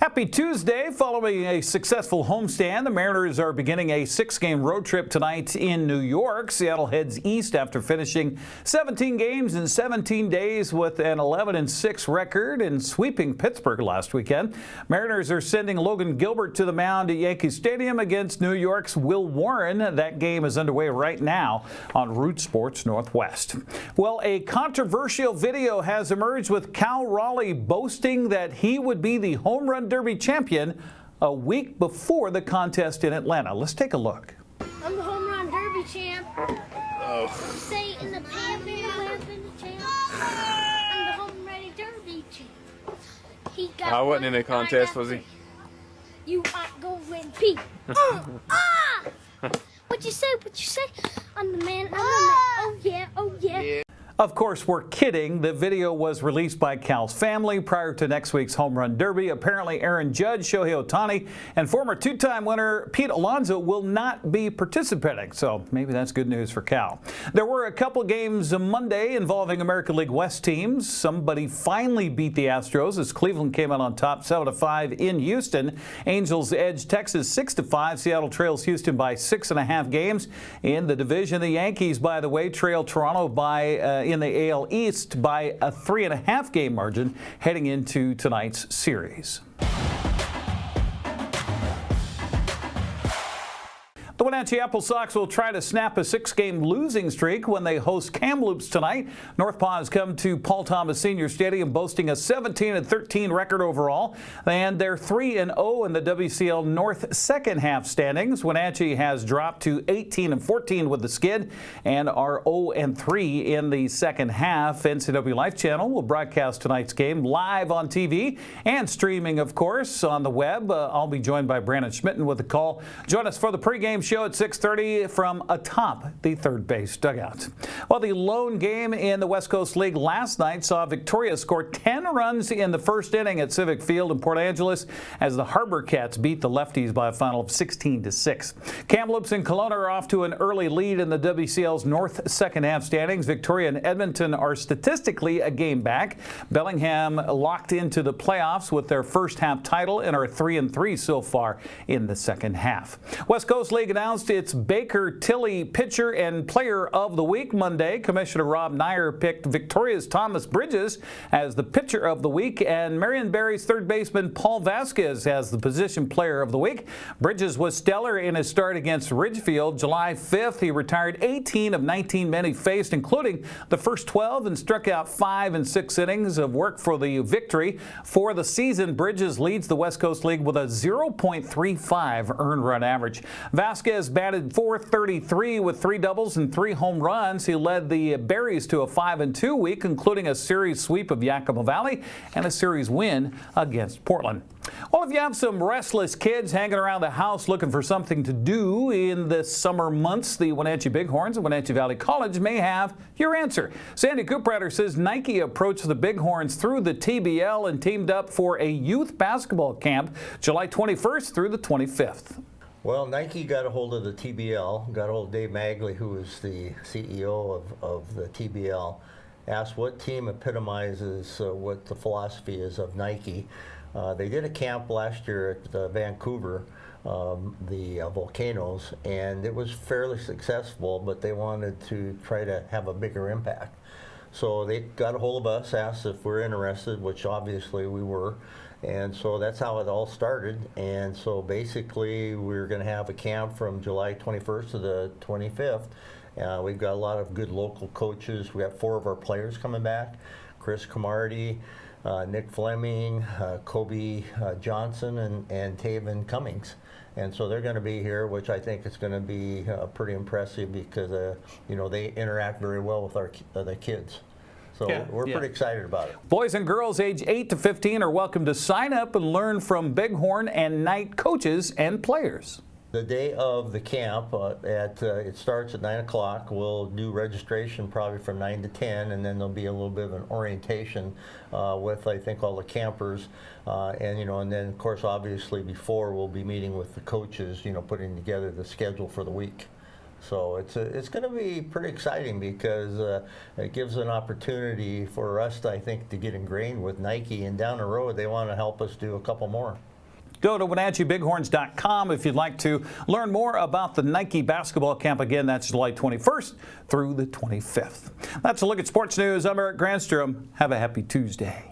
Happy Tuesday. Following a successful homestand, the Mariners are beginning a 6-game road trip tonight in New York. Seattle heads east after finishing 17 games in 17 days with an 11-6 record and sweeping Pittsburgh last weekend. Mariners are sending Logan Gilbert to the mound at Yankee Stadium against New York's Will Warren. That game is underway right now on Root Sports Northwest. Well, a controversial video has emerged with Cal Raleigh boasting that he would be the home run derby champion a week before the contest in Atlanta. Let's take a look. I'm the home run derby champ. Oh. Say in the champ. I'm the home run derby champ. He got I wasn't in a contest, was he? You ain't going pee. What you say? What you say? I'm the man. I'm the man. Oh yeah. Oh yeah. Of course, we're kidding. The video was released by Cal's family prior to next week's home run derby. Apparently, Aaron Judge, Shohei Ohtani, and former two-time winner Pete Alonso will not be participating. So maybe that's good news for Cal. There were a couple games Monday involving American League West teams. Somebody finally beat the Astros as Cleveland came out on top 7-5 in Houston. Angels edged Texas 6-5. Seattle trails Houston by 6.5 games. In the division, the Yankees, by the way, trail Toronto by in the AL East by a 3.5 game margin heading into tonight's series. The Wenatchee AppleSox will try to snap a 6-game losing streak when they host Kamloops tonight. North Paws come to Paul Thomas Senior Stadium boasting a 17-13 record overall, and they're 3-0 in the WCL North second half standings. Wenatchee has dropped to 18-14 with the skid and are 0-3 in the second half. NCWLIFE channel will broadcast tonight's game live on TV and streaming, of course, on the web. I'll be joined by Brandon Schmitten with the call. Join us for the pregame show at 6:30 from atop the third base dugout. Well, the lone game in the West Coast League last night saw Victoria score 10 runs in the first inning at Civic Field in Port Angeles as the Harbor Cats beat the Lefties by a final of 16-6. Kamloops and Kelowna are off to an early lead in the WCL's North second half standings. Victoria and Edmonton are statistically a game back. Bellingham locked into the playoffs with their first half title and are 3-3 so far in the second half. West Coast League announced its Baker Tilly Pitcher and Player of the Week Monday. Commissioner Rob Nyer picked Victoria's Thomas Bridges as the Pitcher of the Week and Marion Barry's third baseman Paul Vasquez as the Position Player of the Week. Bridges was stellar in his start against Ridgefield. July 5th, he retired 18 of 19 men he faced, including the first 12, and struck out 5 in 6 innings of work for the victory. For the season, Bridges leads the West Coast League with a 0.35 earned run average. Vasquez batted .433 with 3 doubles and 3 home runs. He led the Berries to a 5-2 week, including a series sweep of Yakima Valley and a series win against Portland. Well, if you have some restless kids hanging around the house looking for something to do in the summer months, the Wenatchee Bighorns and Wenatchee Valley College may have your answer. Sandy Coopratter says Nike approached the Bighorns through the TBL and teamed up for a youth basketball camp July 21st through the 25th. Well, Nike got a hold of the TBL, got a hold of Dave Magley, who is the CEO of the TBL, asked what team epitomizes what the philosophy is of Nike. They did a camp last year at Vancouver, the Volcanoes, and it was fairly successful, but they wanted to try to have a bigger impact. So they got a hold of us, asked if we're interested, which obviously we were. And so that's how it all started. And so basically we're going to have a camp from July 21st to the 25th. We've got a lot of good local coaches. We got 4 of our players coming back: Chris Camardi, Nick Fleming, Kobe Johnson, and Taven Cummings. And so they're going to be here, which I think is going to be pretty impressive because you know, they interact very well with the kids. So we're pretty excited about it. Boys and girls age 8 to 15 are welcome to sign up and learn from Bighorn and Knight coaches and players. The day of the camp, it starts at 9 o'clock. We'll do registration probably from 9 to 10, and then there'll be a little bit of an orientation with, I think, all the campers. And then, of course, obviously before we'll be meeting with the coaches, putting together the schedule for the week. So it's going to be pretty exciting because it gives an opportunity for us, I think, to get ingrained with Nike, and down the road they want to help us do a couple more. Go to WenatcheeBighorns.com if you'd like to learn more about the Nike basketball camp. Again, that's July 21st through the 25th. That's a look at sports news. I'm Eric Granstrom. Have a happy Tuesday.